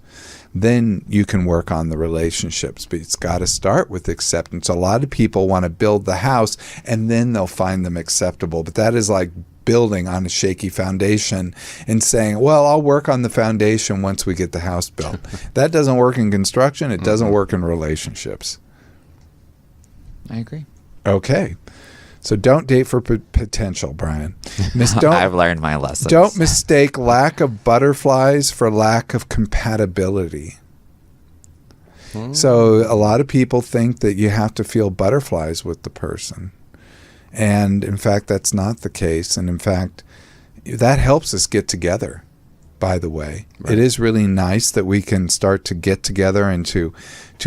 S1: Then you can work on the relationships, but it's got to start with acceptance. A lot of people want to build the house and then they'll find them acceptable, but that is like building on a shaky foundation and saying, well, I'll work on the foundation once we get the house built. That doesn't work in construction. It doesn't work in relationships.
S2: I agree.
S1: Okay. So don't date for potential, Brian.
S2: I've learned my lessons.
S1: Don't mistake lack of butterflies for lack of compatibility. So a lot of people think that you have to feel butterflies with the person. And in fact, that's not the case. And in fact, that helps us get together, by the way. Right. It is really nice that we can start to get together and to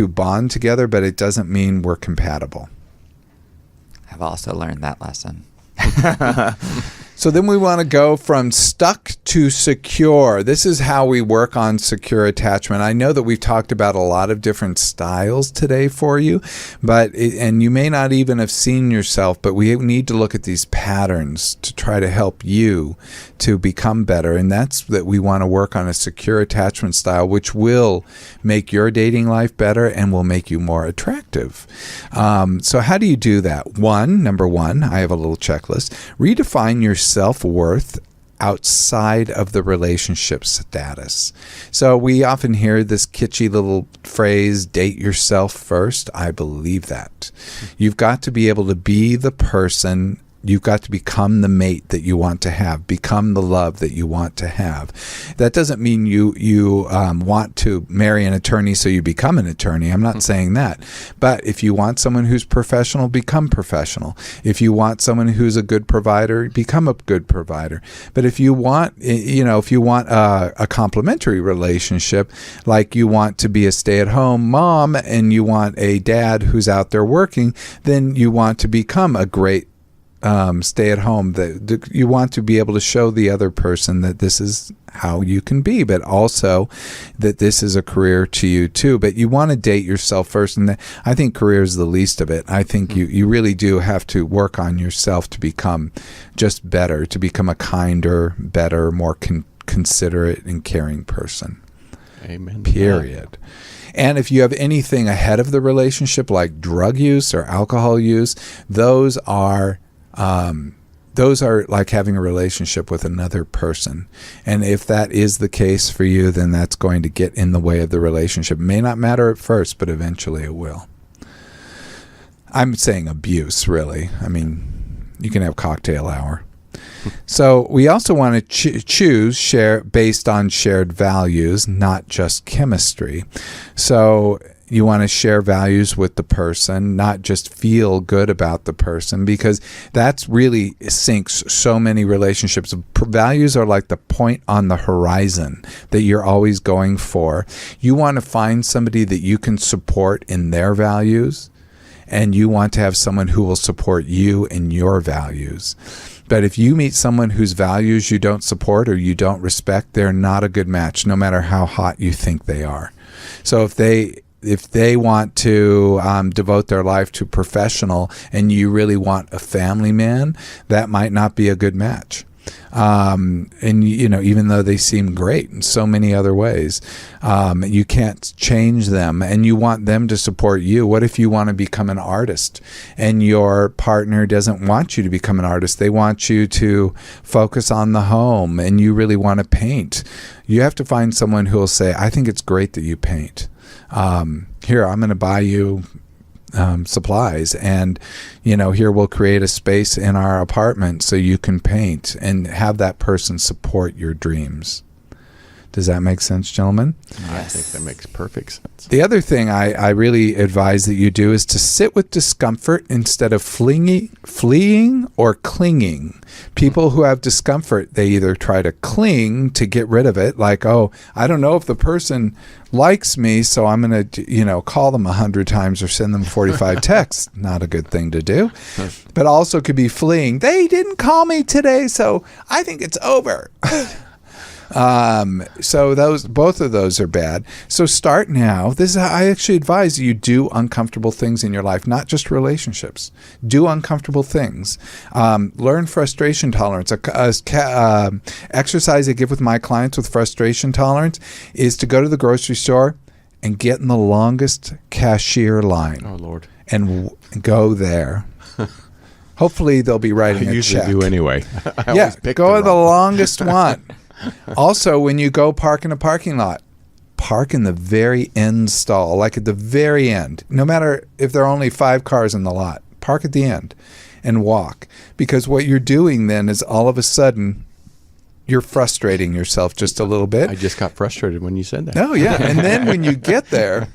S1: bond together, but it doesn't mean we're compatible.
S2: I've also learned that lesson.
S1: So then we want to go from stuck to secure. This is how we work on secure attachment. I know that we've talked about a lot of different styles today for you, and you may not even have seen yourself, but we need to look at these patterns to try to help you to become better. And that's that we want to work on a secure attachment style, which will make your dating life better and will make you more attractive. So how do you do that? Number one, I have a little checklist. Redefine your self-worth outside of the relationship status. So we often hear this kitschy little phrase, date yourself first. I believe that. You've got to be able to be the person. You've got to become the mate that you want to have, become the love that you want to have. That doesn't mean you want to marry an attorney so you become an attorney. I'm not saying that. But if you want someone who's professional, become professional. If you want someone who's a good provider, become a good provider. But if you want, a complementary relationship, like you want to be a stay-at-home mom and you want a dad who's out there working, then you want to become a great stay at home. That you want to be able to show the other person that this is how you can be, but also that this is a career to you too. But you want to date yourself first, and I think career is the least of it. I think you really do have to work on yourself to become just better, to become a kinder, better, more considerate and caring person.
S3: Amen.
S1: Period. And if you have anything ahead of the relationship, like drug use or alcohol use, those are like having a relationship with another person. And if that is the case for you, then that's going to get in the way of the relationship. It may not matter at first, but eventually it will. I'm saying abuse, really. I mean, you can have cocktail hour. So we also want to choose based on shared values, not just chemistry. So you want to share values with the person, not just feel good about the person, because that's really sinks so many relationships. Values are like the point on the horizon that you're always going for. You want to find somebody that you can support in their values, and you want to have someone who will support you in your values. But if you meet someone whose values you don't support or you don't respect, they're not a good match, no matter how hot you think they are. So if they want to devote their life to professional and you really want a family man, that might not be a good match. And even though they seem great in so many other ways, you can't change them, and you want them to support you. What if you want to become an artist and your partner doesn't want you to become an artist? They want you to focus on the home and you really want to paint. You have to find someone who will say, I think it's great that you paint. Here, I'm going to buy you supplies, and here we'll create a space in our apartment so you can paint, and have that person support your dreams. Does that make sense, gentlemen?
S2: Yes.
S3: I think that makes perfect sense.
S1: The other thing I really advise that you do is to sit with discomfort instead of fleeing or clinging. People who have discomfort, they either try to cling to get rid of it, like, oh, I don't know if the person likes me, so I'm going to, call them 100 times or send them 45 texts. Not a good thing to do. But also could be fleeing. They didn't call me today, so I think it's over. So both of those are bad. So start now. I actually advise you do uncomfortable things in your life, not just relationships. Do uncomfortable things. Learn frustration tolerance. Exercise I give with my clients with frustration tolerance is to go to the grocery store and get in the longest cashier line.
S3: Oh, Lord.
S1: And go there. Hopefully they'll be writing
S3: I
S1: a
S3: usually
S1: check.
S3: do anyway. I
S1: Yeah,
S3: always pick
S1: go
S3: the
S1: the
S3: wrong-
S1: longest one. Also, when you go park in a parking lot, park in the very end stall, like at the very end. No matter if there are only 5 cars in the lot, park at the end and walk. Because what you're doing then is all of a sudden you're frustrating yourself just a little bit.
S3: I just got frustrated when you said that.
S1: Oh, yeah. And then when you get there,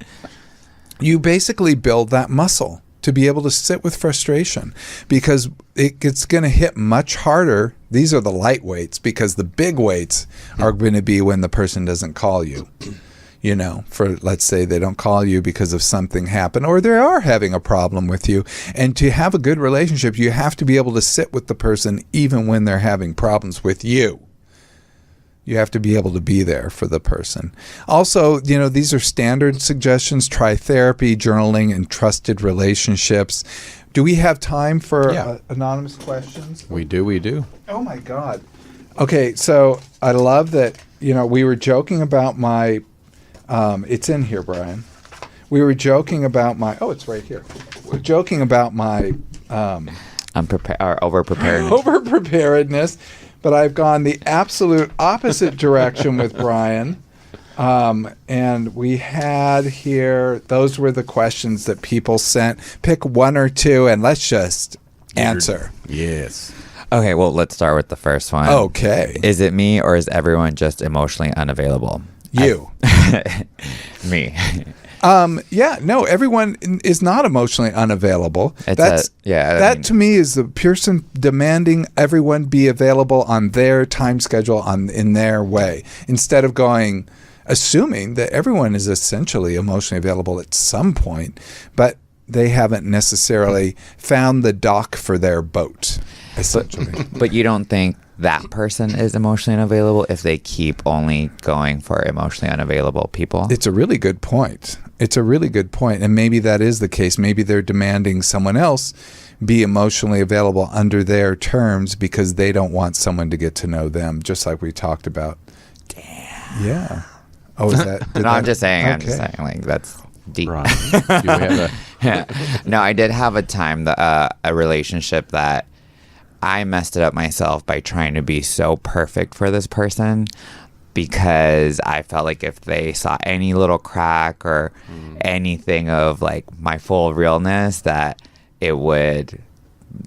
S1: you basically build that muscle to be able to sit with frustration, because it's going to hit much harder. These are the light weights, because the big weights are going to be when the person doesn't call you. For, let's say they don't call you because of something happened, or they are having a problem with you. And to have a good relationship, you have to be able to sit with the person even when they're having problems with you. You have to be able to be there for the person. Also, these are standard suggestions. Try therapy, journaling, and trusted relationships. Do we have time for anonymous questions?
S3: We do.
S1: Oh, my God. Okay, so I love that, we were joking about my, it's in here, Brian. We were joking about it's right here. We're joking about my
S2: Unprepared or over-prepared.
S1: over-preparedness, but I've gone the absolute opposite direction with Brian. And we had here, those were the questions that people sent. Pick one or two and let's just answer.
S3: Yes.
S2: Okay, well, let's start with the first one.
S1: Okay.
S2: Is it me, or is everyone just emotionally unavailable?
S1: You.
S2: Me.
S1: Yeah, no, everyone is not emotionally unavailable.
S2: That
S1: to me is the person demanding everyone be available on their time schedule in their way, instead of assuming that everyone is essentially emotionally available at some point, but they haven't necessarily found the dock for their boat, essentially.
S2: But you don't think that person is emotionally unavailable if they keep only going for emotionally unavailable people?
S1: It's a really good point. And maybe that is the case. Maybe they're demanding someone else be emotionally available under their terms because they don't want someone to get to know them, just like we talked about. Damn. Yeah. Oh, is that?
S2: I'm just saying.
S1: Okay.
S2: I'm just saying. Like, that's deep.
S3: Right. Do we have
S2: No, I did have a time, a relationship that I messed it up myself by trying to be so perfect for this person, because I felt like if they saw any little crack or anything of like my full realness, that it would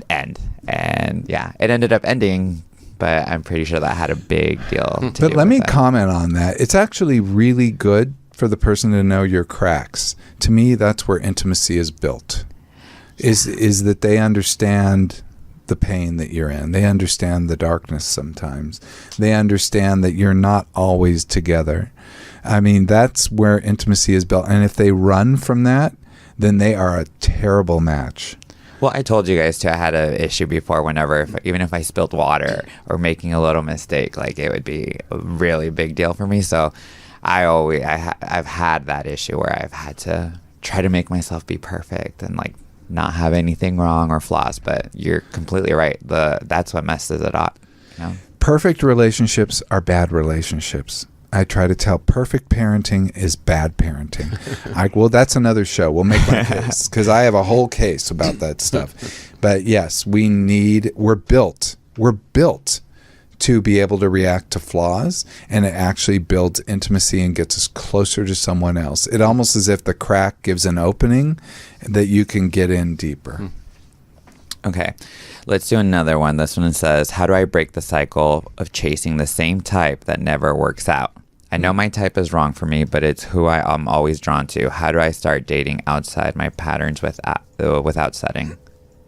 S2: end. And yeah, it ended up ending, but I'm pretty sure that had a big deal to do
S1: But let
S2: with
S1: me
S2: it.
S1: comment on that. It's actually really good for the person to know your cracks. To me, that's where intimacy is built. Is that they understand the pain that you're in. They understand the darkness sometimes. They understand that you're not always together. I mean, that's where intimacy is built. And if they run from that, then they are a terrible match.
S2: Well, I told you guys too, I had an issue before even if I spilled water or making a little mistake, like it would be a really big deal for me. So I've had that issue where I've had to try to make myself be perfect and like not have anything wrong or flaws. But you're completely right. That's what messes it up.
S1: Perfect relationships are bad relationships. I try to tell perfect parenting is bad parenting. Well, that's another show. We'll make my case because I have a whole case about that stuff. But yes, we're built to be able to react to flaws, and it actually builds intimacy and gets us closer to someone else. It almost as if the crack gives an opening that you can get in deeper.
S2: Okay, let's do another one. This one says, how do I break the cycle of chasing the same type that never works out? I know my type is wrong for me, but it's who I am always drawn to. How do I start dating outside my patterns without setting?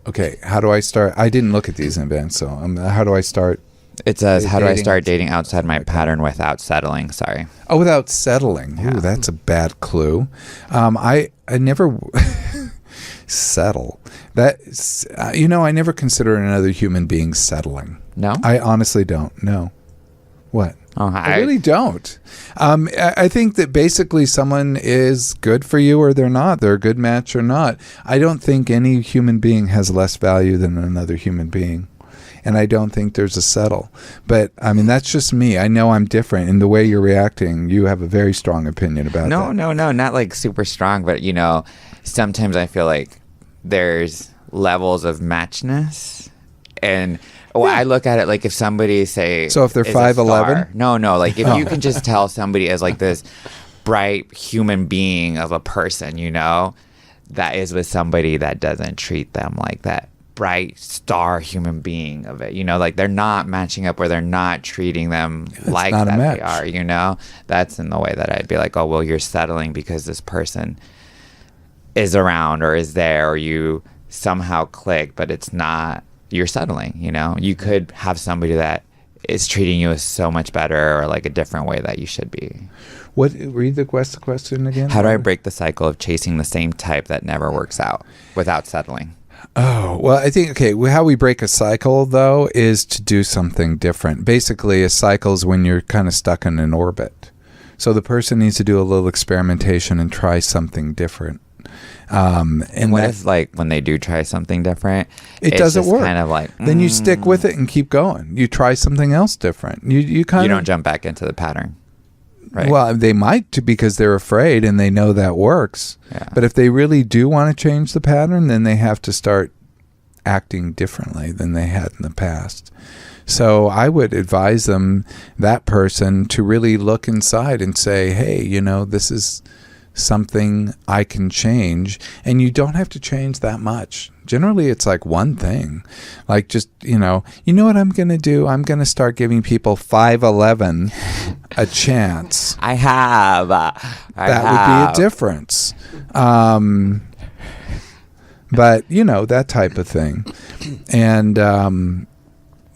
S1: Okay, how do I start? I didn't look at these in advance, so how do I start?
S2: It says, how do I
S1: Dating
S2: start dating outside my pattern without settling? Sorry.
S1: Oh, without settling.
S2: Yeah.
S1: Ooh, that's a bad clue. I never settle. That I never consider another human being settling.
S2: No?
S1: I honestly don't. No. What?
S2: Oh,
S1: I really don't. I think that basically someone is good for you or they're not. They're a good match or not. I don't think any human being has less value than another human being. And I don't think there's a settle. But, I mean, that's just me. I know I'm different. In the way you're reacting, you have a very strong opinion about that.
S2: No, not like super strong. But, you know, sometimes I feel like there's levels of matchness. And I look at it like if somebody, say...
S1: So if they're 5'11"?
S2: No, like if you can just tell somebody as like this bright human being of a person, you know, that is with somebody that doesn't treat them like that bright star human being of it, you know, like they're not matching up, or they're not treating them like that they are, you know. That's in the way that I'd be like, oh well, you're settling because this person is around or is there, or you somehow click, but it's not, you're settling, you know. You could have somebody that is treating you so much better, or like a different way that you should be.
S1: Read the question again.
S2: How do I break the cycle of chasing the same type that never works out without settling?
S1: Oh, well, I think, how we break a cycle, though, is to do something different. Basically, a cycle is when you're kind of stuck in an orbit. So the person needs to do a little experimentation and try something different.
S2: And what if, like, when they do try something different,
S1: it doesn't work?
S2: Kind of like,
S1: then you stick with it and keep going. You try something else different. You
S2: don't jump back into the pattern. Right.
S1: Well, they might, because they're afraid and they know that works.
S2: Yeah.
S1: But if they really do want to change the pattern, then they have to start acting differently than they had in the past. So I would advise that person, to really look inside and say, hey, you know, this is something I can change. And you don't have to change that much. Generally, it's like one thing. Like, just, you know what I'm going to do? I'm going to start giving people 5'11" a chance.
S2: I have.
S1: That would be a difference. But, you know, that type of thing. And,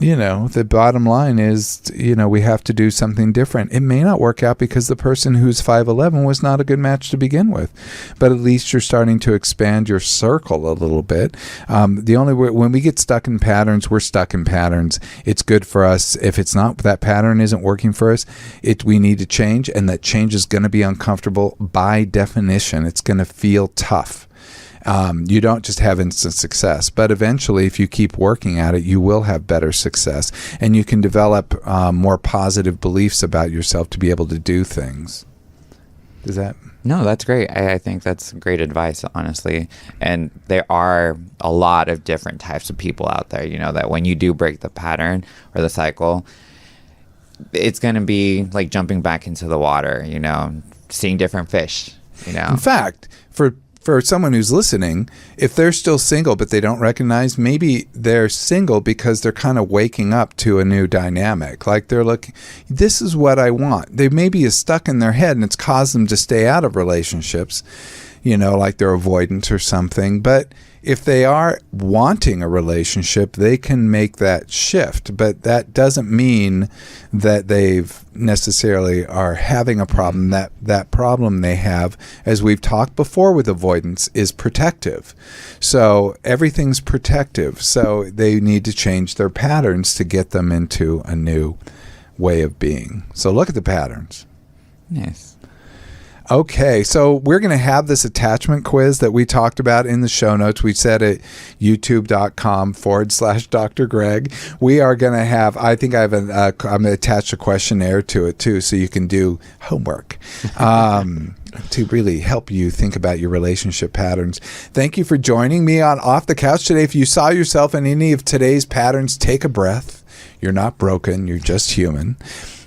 S1: you know, the bottom line is, you know, we have to do something different. It may not work out because the person who's 5'11" was not a good match to begin with, but at least you're starting to expand your circle a little bit. The only way, when we get stuck in patterns, we're stuck in patterns. It's good for us. If it's not, that pattern isn't working for us, we need to change, and that change is going to be uncomfortable by definition. It's going to feel tough. You don't just have instant success, but eventually, if you keep working at it, you will have better success, and you can develop more positive beliefs about yourself to be able to do things. Does that?
S2: No, that's great. I think that's great advice, honestly. And there are a lot of different types of people out there, you know, that when you do break the pattern or the cycle, it's going to be like jumping back into the water, you know, seeing different fish, you know.
S1: In fact, for someone who's listening, if they're still single but they don't recognize, maybe they're single because they're kind of waking up to a new dynamic. Like, they're looking, this is what I want. They maybe is stuck in their head and it's caused them to stay out of relationships, you know, like they're avoidant or something. But if they are wanting a relationship, they can make that shift. But that doesn't mean that they've necessarily are having a problem. That problem they have, as we've talked before with avoidance, is protective. So everything's protective. So they need to change their patterns to get them into a new way of being. So look at the patterns.
S2: Yes.
S1: Okay, so we're going to have this attachment quiz that we talked about in the show notes. We said at youtube.com/Dr. Greg. We are going to have, I think I'm going to attach a questionnaire to it too, so you can do homework to really help you think about your relationship patterns. Thank you for joining me on Off the Couch today. If you saw yourself in any of today's patterns, take a breath. You're not broken. You're just human.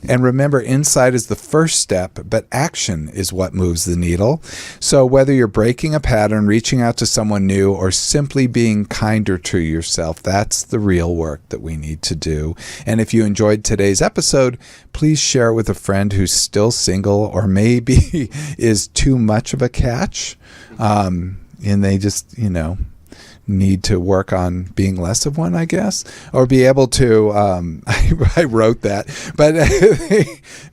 S1: And remember, insight is the first step, but action is what moves the needle. So whether you're breaking a pattern, reaching out to someone new, or simply being kinder to yourself, that's the real work that we need to do. And if you enjoyed today's episode, please share it with a friend who's still single or maybe is too much of a catch. And they just, you know, need to work on being less of one, I guess, or be able to, I wrote that,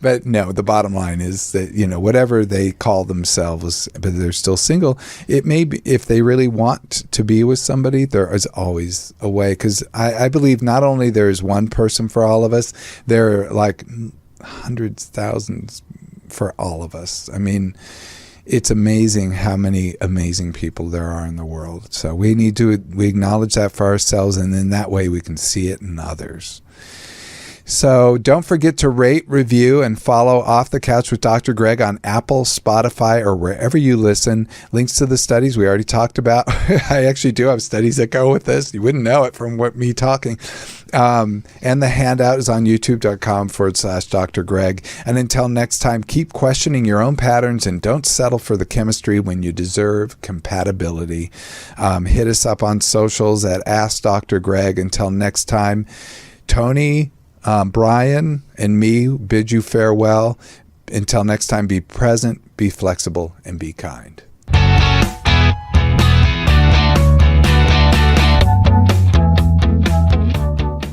S1: but no, the bottom line is that, you know, whatever they call themselves, but they're still single, it may be, if they really want to be with somebody, there is always a way. Because I believe not only there is one person for all of us, there are like hundreds, thousands for all of us. I mean, it's amazing how many amazing people there are in the world. So we acknowledge that for ourselves, and then that way we can see it in others. So don't forget to rate, review, and follow Off the Couch with Dr. Greg on Apple, Spotify, or wherever you listen. Links to the studies we already talked about. I actually do have studies that go with this. You wouldn't know it from me talking. And the handout is on youtube.com/Dr. Greg. And until next time, keep questioning your own patterns and don't settle for the chemistry when you deserve compatibility. Hit us up on socials at Ask Dr. Greg. Until next time, Tony, Brian, and me bid you farewell. Until next time, be present, be flexible, and be kind.